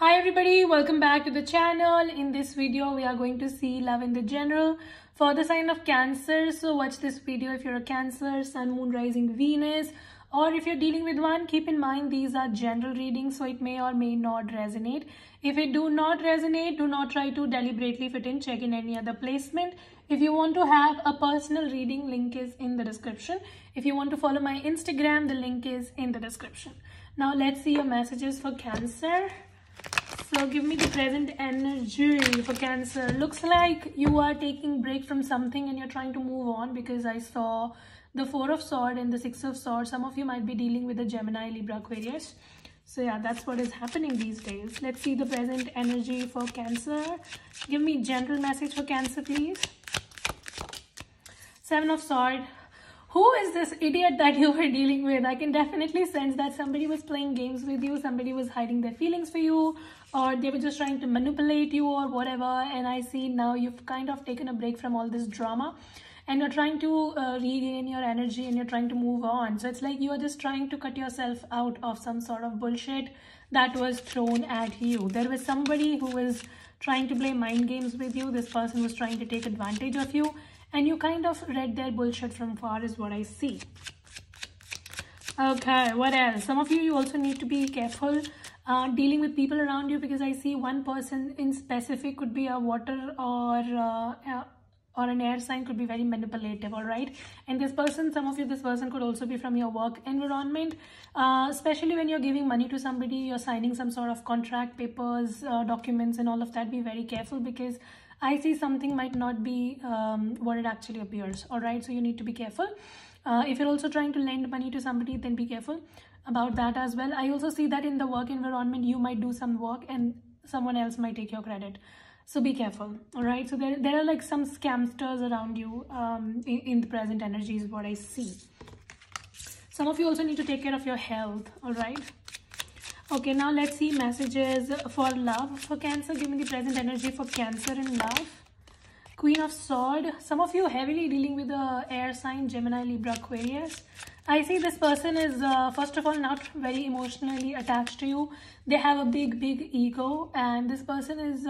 Hi everybody, welcome back to the channel. In this video we are going to see love in the general for the sign of Cancer. So watch this video if you're a Cancer, Sun, Moon, Rising, Venus, or if you're dealing with one. Keep in mind these are general readings, so it may or may not resonate. If it do not resonate, do not try to deliberately fit in, check in any other placement. If you want to have a personal reading, link is in the description. If you want to follow my Instagram, the link is in the description. Now let's see your messages for Cancer. So give me the present energy for Cancer. Looks like you are taking break from something and you're trying to move on, because I saw the Four of Swords and the Six of Swords. Some of you might be dealing with a Gemini, Libra, Aquarius. So yeah, that's what is happening these days. Let's see the present energy for Cancer. Give me general message for Cancer, please. Seven of Swords. Who is this idiot that you were dealing with? I can definitely sense that somebody was playing games with you, somebody was hiding their feelings for you, or they were just trying to manipulate you or whatever. And I see now you've kind of taken a break from all this drama and you're trying to regain your energy and you're trying to move on. So it's like you're just trying to cut yourself out of some sort of bullshit that was thrown at you. There was somebody who was trying to play mind games with you. This person was trying to take advantage of you, and you kind of read their bullshit from far is what I see. Okay, what else? Some of you also need to be careful dealing with people around you, because I see one person in specific, could be a water or an air sign, could be very manipulative, all right? And this person, some of you, this person could also be from your work environment, especially when you're giving money to somebody, you're signing some sort of contract papers, documents and all of that. Be very careful, because I see something might not be what it actually appears, all right? So you need to be careful. If you're also trying to lend money to somebody, then be careful about that as well. I also see that in the work environment, you might do some work and someone else might take your credit. So be careful, all right? So there are like some scamsters around you in the present energy is what I see. Some of you also need to take care of your health, all right? Okay, now let's see messages for love for Cancer. Give me the present energy for Cancer and love. Queen of Swords. Some of you heavily dealing with the air sign, Gemini, Libra, Aquarius. I see this person is, first of all, not very emotionally attached to you. They have a big ego, and this person is,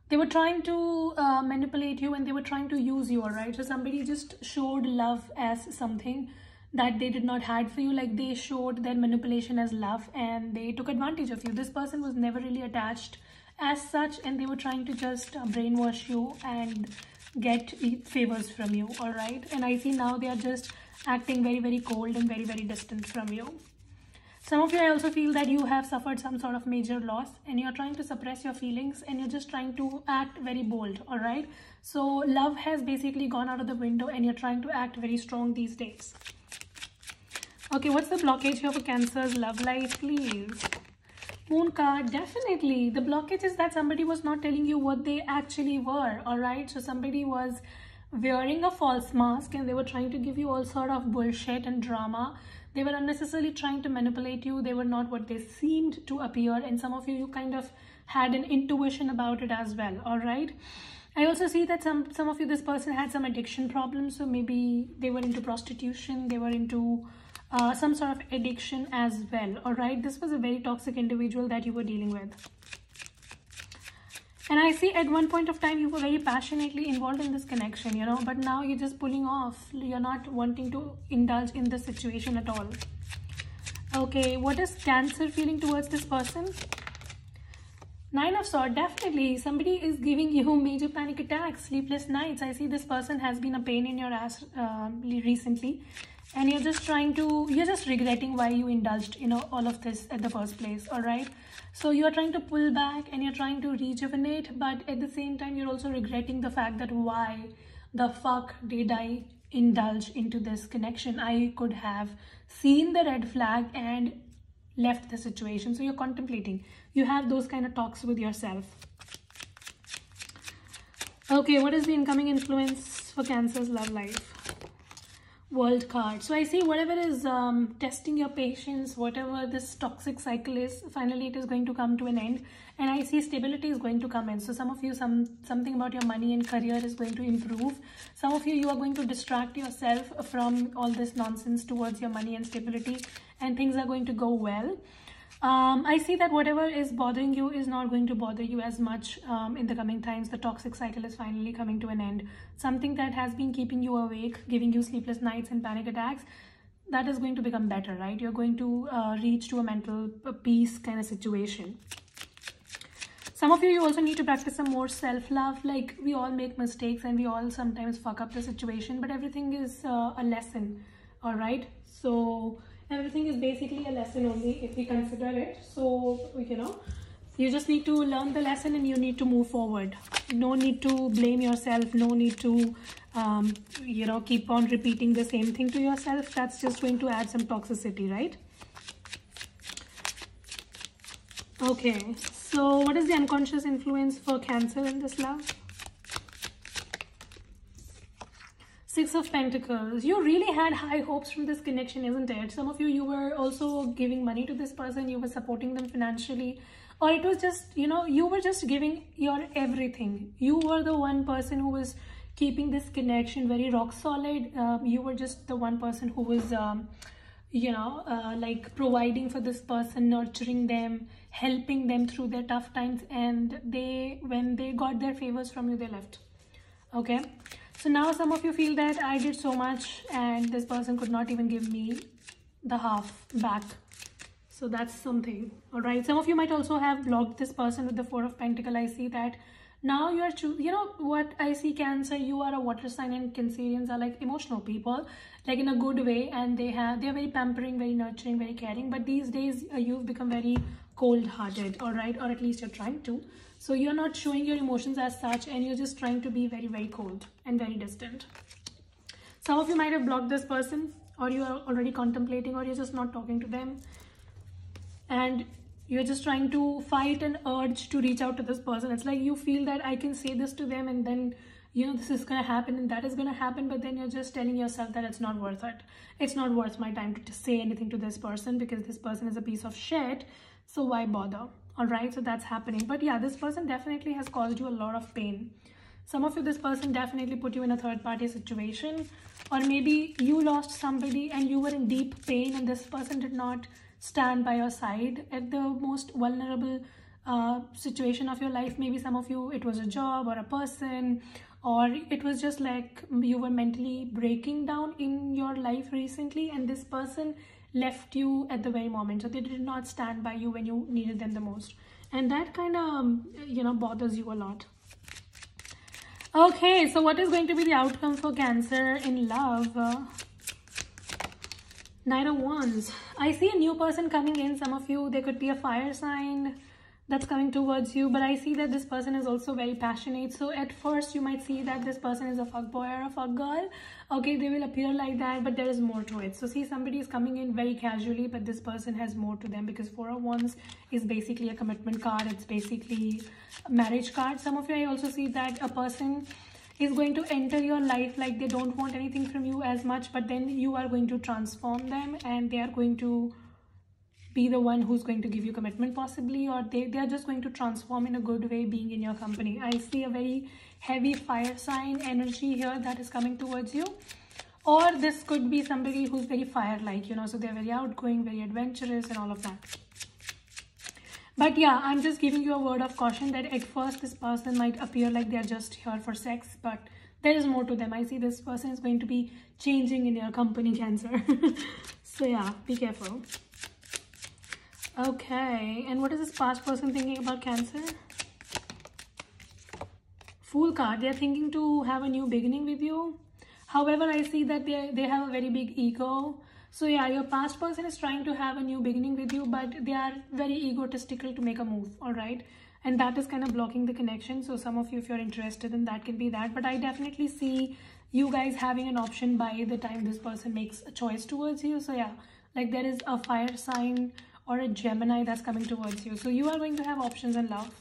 they were trying to manipulate you and they were trying to use you, all right? So somebody just showed love as something that they did not had for you, like they showed their manipulation as love and they took advantage of you. This person was never really attached as such, and they were trying to just brainwash you and get favors from you, all right? And I see now they are just acting very cold and very distant from you. Some of you, I also feel that you have suffered some sort of major loss and you're trying to suppress your feelings and you're just trying to act very bold, all right? So love has basically gone out of the window and you're trying to act very strong these days. Okay, what's the blockage here for Cancer's love life, please? Moon card. Definitely the blockage is that somebody was not telling you what they actually were, all right? So somebody was wearing a false mask and they were trying to give you all sort of bullshit and drama. They were unnecessarily trying to manipulate you. They were not what they seemed to appear, and some of you kind of had an intuition about it as well, all right? I also see that some of you, this person had some addiction problems, so maybe they were into prostitution, they were into some sort of addiction as well, all right? This was a very toxic individual that you were dealing with. And I see at one point of time you were very passionately involved in this connection, you know, but now you're just pulling off. You're not wanting to indulge in this situation at all. Okay, what is Cancer feeling towards this person? Nine of Swords. Definitely somebody is giving you major panic attacks, sleepless nights. I see this person has been a pain in your ass recently, and you're just regretting why you indulged, you know, all of this at the first place, all right? So you're trying to pull back and you're trying to rejuvenate, but at the same time you're also regretting the fact that why the fuck did I indulge into this connection? I could have seen the red flag and left the situation. So you're contemplating. You have those kind of talks with yourself. Okay, what is the incoming influence for Cancer's love life? World card. So I see whatever is testing your patience, whatever this toxic cycle is, finally it is going to come to an end, and I see stability is going to come in. So some of you, something about your money and career is going to improve. Some of you are going to distract yourself from all this nonsense towards your money and stability, and things are going to go well. I see that whatever is bothering you is not going to bother you as much in the coming times. The toxic cycle is finally coming to an end. Something that has been keeping you awake, giving you sleepless nights and panic attacks, that is going to become better, right? You're going to reach to a mental peace kind of situation. Some of you also need to practice some more self-love. Like, we all make mistakes and we all sometimes fuck up the situation, but everything is a lesson, all right? So everything is basically a lesson only if we consider it. So, you know, you just need to learn the lesson and you need to move forward. No need to blame yourself. No need to, you know, keep on repeating the same thing to yourself. That's just going to add some toxicity, right? Okay, so what is the unconscious influence for Cancer in this love? Six of Pentacles. You really had high hopes from this connection, isn't it? Some of you, you were also giving money to this person. You were supporting them financially. Or it was just, you know, you were just giving your everything. You were the one person who was keeping this connection very rock solid. You were just the one person who was... you know, like providing for this person, nurturing them, helping them through their tough times, and when they got their favors from you, they left. Okay, so now some of you feel that I did so much and this person could not even give me the half back. So that's something. All right, some of you might also have blocked this person with the Four of Pentacles. I see that now you are you know what I see, Cancer, you are a water sign, and Cancerians are like emotional people, like in a good way, and they're very pampering, very nurturing, very caring. But these days you've become very cold-hearted, all right, or at least you're trying to. So you're not showing your emotions as such, and you're just trying to be very, very cold and very distant. Some of you might have blocked this person, or you are already contemplating, or you're just not talking to them, and you're just trying to fight an urge to reach out to this person. It's like you feel that I can say this to them, and then, you know, this is going to happen and that is going to happen, but then you're just telling yourself that it's not worth it. It's not worth my time to say anything to this person because this person is a piece of shit, so why bother? All right, so that's happening. But yeah, this person definitely has caused you a lot of pain. Some of you, this person definitely put you in a third-party situation, or maybe you lost somebody and you were in deep pain, and this person did not stand by your side at the most vulnerable situation of your life. Maybe some of you, it was a job or a person, or it was just like you were mentally breaking down in your life recently, and this person left you at the very moment. So they did not stand by you when you needed them the most, and that kind of, you know, bothers you a lot. Okay, so what is going to be the outcome for Cancer in love? Knight of Wands. I see a new person coming in. Some of you, there could be a fire sign that's coming towards you, but I see that this person is also very passionate. So at first you might see that this person is a fuckboy or a fuckgirl. Okay, they will appear like that, but there is more to it. So see, somebody is coming in very casually, but this person has more to them, because Four of Wands is basically a commitment card. It's basically a marriage card. Some of you, I also see that a person is going to enter your life like they don't want anything from you as much, but then you are going to transform them, and they are going to be the one who's going to give you commitment possibly, or they are just going to transform in a good way being in your company. I see a very heavy fire sign energy here that is coming towards you, or this could be somebody who's very fire-like, you know, so they're very outgoing, very adventurous and all of that. But yeah, I'm just giving you a word of caution that at first this person might appear like they're just here for sex, but there is more to them. I see this person is going to be changing in your company, Cancer. So yeah, be careful. Okay, and what is this past person thinking about Cancer? Fool card. They're thinking to have a new beginning with you. However, I see that they have a very big ego. So yeah, your past person is trying to have a new beginning with you, but they are very egotistical to make a move, all right? And that is kind of blocking the connection. So some of you, if you're interested, then that can be that. But I definitely see you guys having an option by the time this person makes a choice towards you. So yeah, like there is a fire sign or a Gemini that's coming towards you. So you are going to have options in love.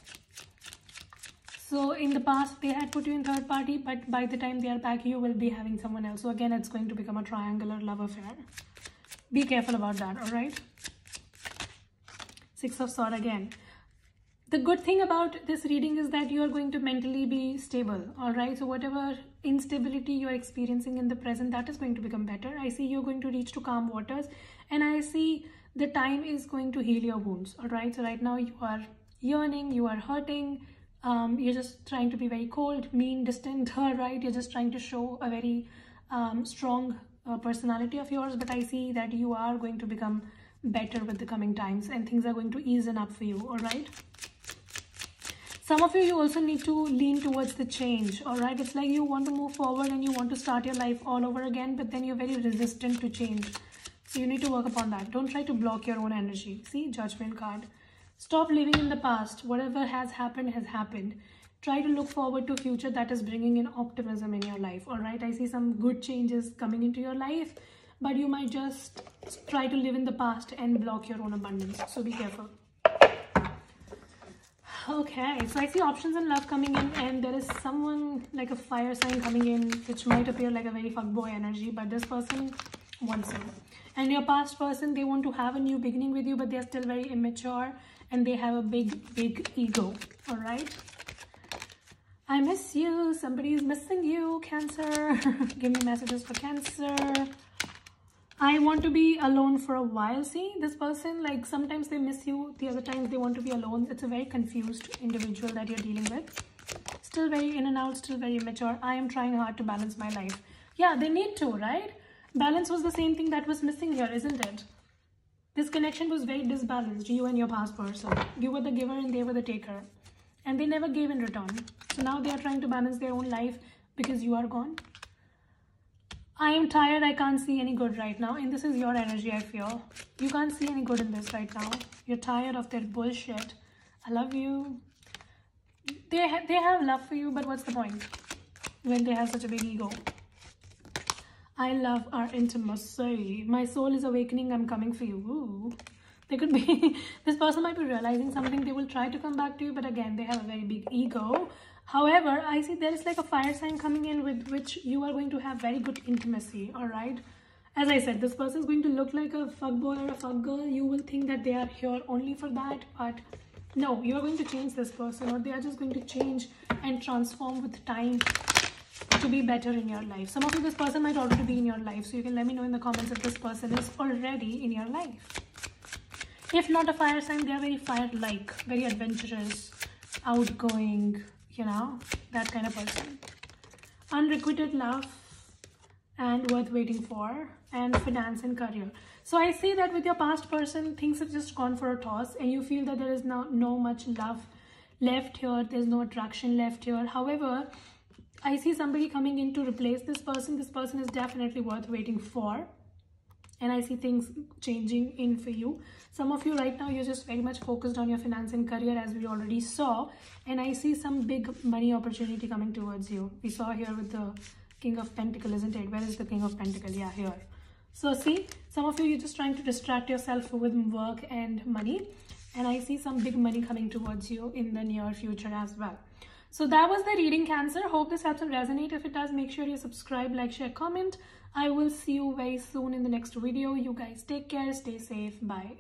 So in the past, they had put you in third party, but by the time they are back, you will be having someone else. So again, it's going to become a triangular love affair. Be careful about that, all right? Six of Swords again. The good thing about this reading is that you are going to mentally be stable, all right? So whatever instability you are experiencing in the present, that is going to become better. I see you're going to reach to calm waters, and I see the time is going to heal your wounds. All right, so right now you are yearning, you are hurting, you're just trying to be very cold, mean, distant, all right, you're just trying to show a very strong personality of yours, but I see that you are going to become better with the coming times and things are going to ease up for you. All right, some of you also need to lean towards the change. All right, it's like you want to move forward and you want to start your life all over again, but then you're very resistant to change. So you need to work upon that. Don't try to block your own energy. See, Judgment card. Stop living in the past. Whatever has happened has happened. Try to look forward to future that is bringing in optimism in your life. All right, I see some good changes coming into your life, but you might just try to live in the past and block your own abundance. So be careful. Okay, so I see options in love coming in, and there is someone like a fire sign coming in, which might appear like a very fuckboy energy, but this person wants you. And your past person, they want to have a new beginning with you, but they're still very immature and they have a big ego. All right, I miss you. Somebody is missing you, Cancer. Give me messages for Cancer. I want to be alone for a while. See, this person, like sometimes they miss you, the other times they want to be alone. It's a very confused individual that you're dealing with. Still very in and out, still very immature. I am trying hard to balance my life. Yeah, they need to, right? Balance was the same thing that was missing here, isn't it? This connection was very disbalanced, you and your past person. You were the giver and they were the taker. And they never gave in return. So now they are trying to balance their own life because you are gone. I am tired, I can't see any good right now. And this is your energy, I feel. You can't see any good in this right now. You're tired of their bullshit. I love you. They have love for you, but what's the point when they have such a big ego? I love our intimacy. My soul is awakening, I'm coming for you. Ooh. They could be, this person might be realizing something. They will try to come back to you, but again, they have a very big ego. However, I see there is like a fire sign coming in with which you are going to have very good intimacy, all right? As I said, this person is going to look like a fuckboy or a fuckgirl. You will think that they are here only for that, but no, you are going to change this person, or they are just going to change and transform with time to be better in your life. Some of you, this person might already be in your life, so you can let me know in the comments if this person is already in your life. If not a fire sign, they are very fire-like, very adventurous, outgoing, you know, that kind of person. Unrequited love and worth waiting for, and finance and career. So I see that with your past person, things have just gone for a toss and you feel that there is now no much love left here. There's no attraction left here. However, I see somebody coming in to replace this person. This person is definitely worth waiting for. And I see things changing in for you. Some of you right now, you're just very much focused on your finance and career, as we already saw. And I see some big money opportunity coming towards you. We saw here with the King of Pentacles, isn't it? Where is the King of Pentacles? Yeah, here. So see, some of you, you're just trying to distract yourself with work and money. And I see some big money coming towards you in the near future as well. So that was the reading, Cancer. Hope this helps and resonate. If it does, make sure you subscribe, like, share, comment. I will see you very soon in the next video. You guys take care, stay safe, bye.